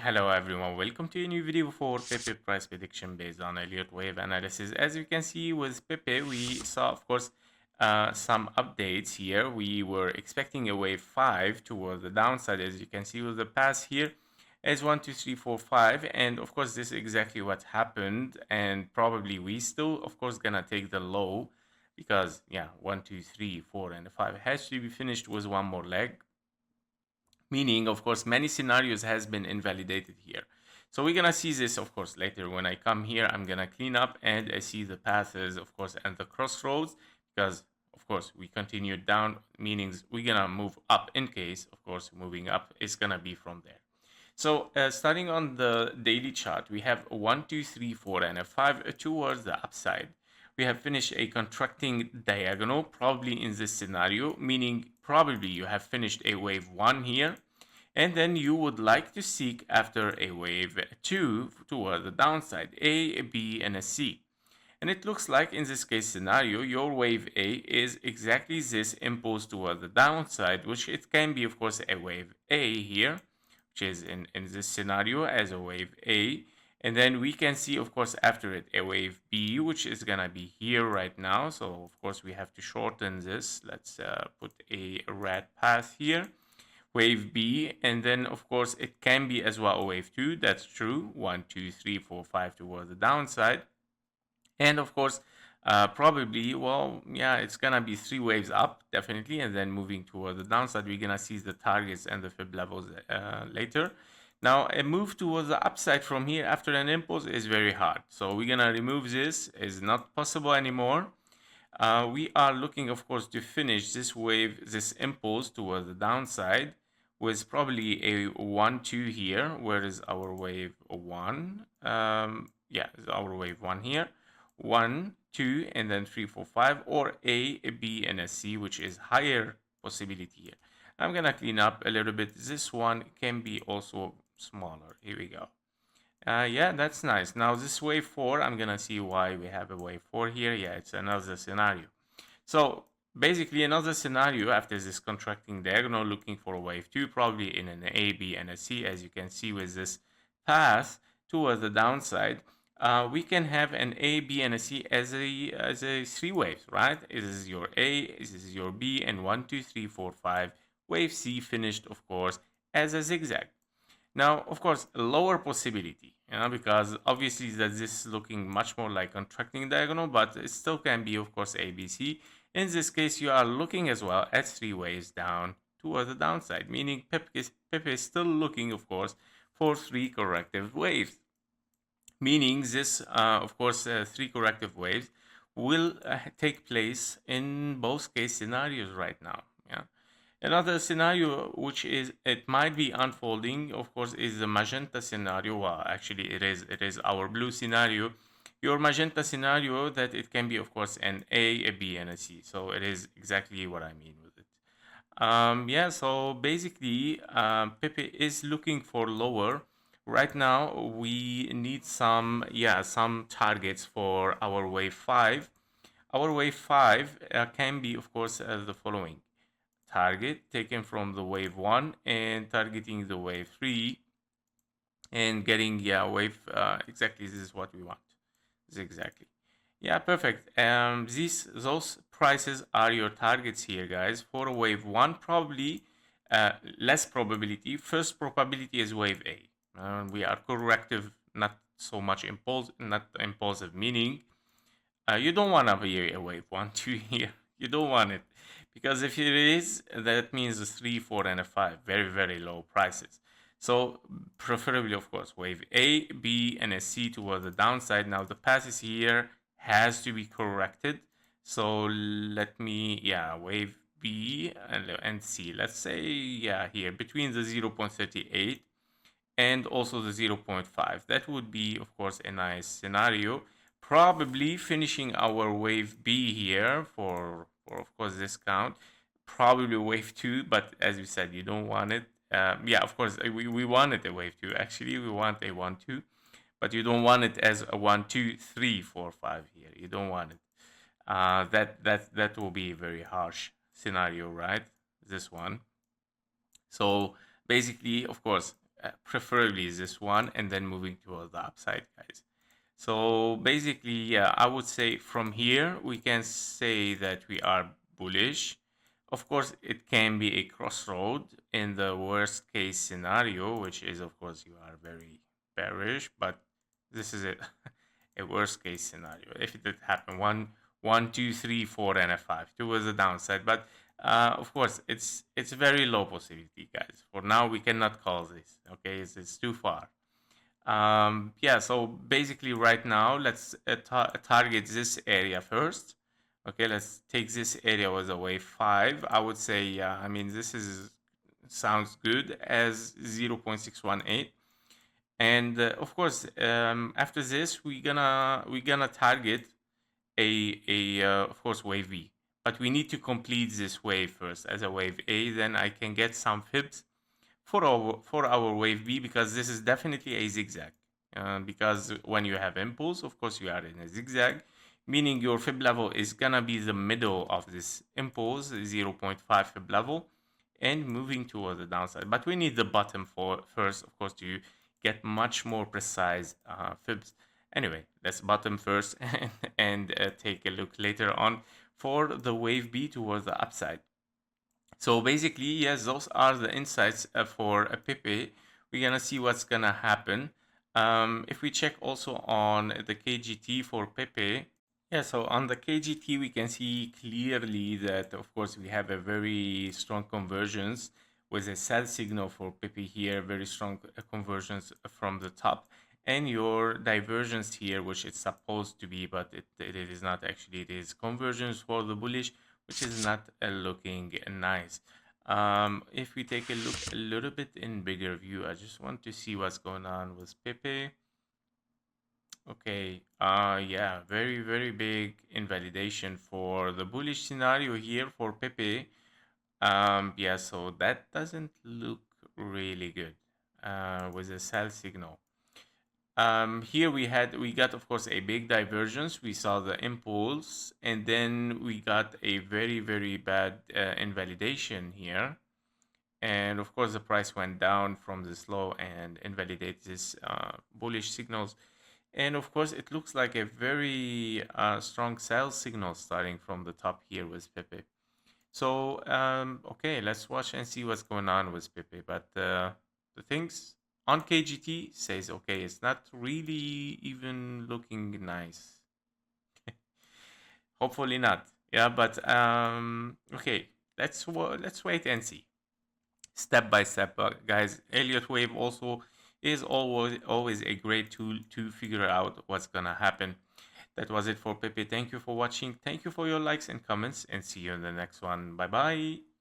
Hello everyone, welcome to a new video for Pepe price prediction based on Elliott wave analysis. As you can see with Pepe, we saw of course some updates here. We were expecting a wave 5 towards the downside, as you can see with the pass here as 1, 2, 3, 4, 5, and of course this is exactly what happened, and probably we still of course gonna take the low because yeah, 1, 2, 3, 4, and 5 has to be finished with one more leg, meaning of course many scenarios has been invalidated here. So we're gonna see this of course later. When I come here, I'm gonna clean up and I see the paths of course and the crossroads, because of course we continue down, meaning we're gonna move up. In case of course moving up is gonna be from there. So starting on the daily chart, we have 1, 2, 3, 4, and a 5 towards the upside. We have finished a contracting diagonal, probably in this scenario, meaning probably you have finished a wave 1 here, and then you would like to seek after a wave 2 toward the downside, A, B, and a C. And it looks like in this case scenario, your wave A is exactly this impulse toward the downside, which it can be of course a wave A here, which is in this scenario as a wave A. And then we can see of course after it a wave B, which is gonna be here right now. So of course we have to shorten this. Let's put a red path here, wave B, and then of course it can be as well a wave 2. That's true, 1, 2, 3, 4, 5 towards the downside. And of course probably, well, yeah, it's gonna be 3 waves up definitely, and then moving toward the downside. We're gonna see the targets and the fib levels later. Now a move towards the upside from here after an impulse is very hard, so we're gonna remove this. Is not possible anymore. We are looking of course to finish this wave, this impulse toward the downside, with probably a 1, 2 here. Where is our wave 1? Yeah, is our wave 1 here, 1, 2, and then 3, 4, 5, or A, B, and a C, which is higher possibility here. I'm gonna clean up a little bit. This one can be also smaller. Here we go. Yeah, that's nice. Now this wave 4, I'm gonna see why we have a wave 4 here. Yeah, it's another scenario. So basically another scenario after this contracting diagonal, looking for a wave 2, probably in an A, B, and a C. As you can see with this path towards the downside, we can have an A, B, and a C as a 3 waves, right? This is your A, this is your B, and 1, 2, 3, 4, 5. Wave C finished, of course, as a zigzag. Now, of course, a lower possibility, because obviously that this is looking much more like contracting diagonal, but it still can be, of course, ABC. In this case, you are looking as well at 3 waves down toward the downside, meaning Pepe is still looking, of course, for 3 corrective waves. Meaning this, of course, 3 corrective waves will take place in both case scenarios right now. Yeah. Another scenario which is it might be unfolding, of course, is the magenta scenario. Well, actually, it is our blue scenario. Your magenta scenario, that it can be, of course, an A, a B, and a C. So it is exactly what I mean with it. Yeah. So basically, Pepe is looking for lower. Right now, we need some targets for our wave 5. Our wave 5 can be, of course, the following: target taken from the wave 1 and targeting the wave 3 and getting wave exactly. This is what we want. This is exactly. Yeah, perfect. Those prices are your targets here, guys. For wave 1, probably less probability. First probability is wave A. We are corrective, not so much not impulsive, meaning you don't want to be a wave 1, 2 here. You don't want it, because if it is, that means a 3, 4, and a 5, very, very low prices. So preferably, of course, wave A, B, and a C toward the downside. Now the passes here has to be corrected. So let me, wave B and C. Let's say, here between the 0.38 and also the 0.5. That would be, of course, a nice scenario. Probably finishing our wave B here for of course discount. Probably wave 2, but as you said, you don't want it. Of course, we wanted a wave 2. Actually, we want a 1, 2, but you don't want it as a 1, 2, 3, 4, 5 here. You don't want it. That will be a very harsh scenario, right? This one. So basically, of course, preferably this one, and then moving towards the upside, guys. So basically, yeah, I would say from here we can say that we are bullish. Of course, it can be a crossroad in the worst case scenario, which is, of course, you are very bearish, but this is a worst case scenario. If it did happen, one, two, three, four, and a five, two was the downside, but of course, it's very low possibility, guys. For now, we cannot call this. Okay, it's too far. Yeah, so basically right now, let's target this area first. Okay, let's take this area as a wave 5. I would say, yeah, I mean, this is sounds good as 0.618. And of course, after this, we're gonna target a of course wave V. But we need to complete this wave first as a wave A. Then I can get some fibs for our wave B, because this is definitely a zigzag. Because when you have impulse, of course, you are in a zigzag, meaning your fib level is gonna be the middle of this impulse, 0.5 fib level, and moving towards the downside. But we need the bottom for first, of course, to get much more precise fibs. Anyway, let's bottom first and take a look later on for the wave B towards the upside. So basically, yes, those are the insights for Pepe. We're gonna see what's gonna happen. If we check also on the KGT for Pepe, yeah, so on the KGT, we can see clearly that, of course, we have a very strong convergence with a sell signal for Pepe here, very strong convergence from the top, and your divergence here, which it's supposed to be, but it is not actually. It is convergence for the bullish, which is not looking nice. If we take a look a little bit in bigger view, I just want to see what's going on with Pepe. Okay, yeah, very, very big invalidation for the bullish scenario here for Pepe. Yeah, so that doesn't look really good with a sell signal. Here we got, of course, a big divergence. We saw the impulse, and then we got a very, very bad invalidation here. And of course, the price went down from this low and invalidated this bullish signals. And of course, it looks like a very strong sell signal starting from the top here with Pepe. So, okay, let's watch and see what's going on with Pepe. But the things on KGT says, okay, it's not really even looking nice. Hopefully not. Yeah, but okay, let's wait and see. Step by step, guys. Elliott wave also is always a great tool to figure out what's gonna happen. That was it for Pepe. Thank you for watching. Thank you for your likes and comments, and see you in the next one. Bye bye.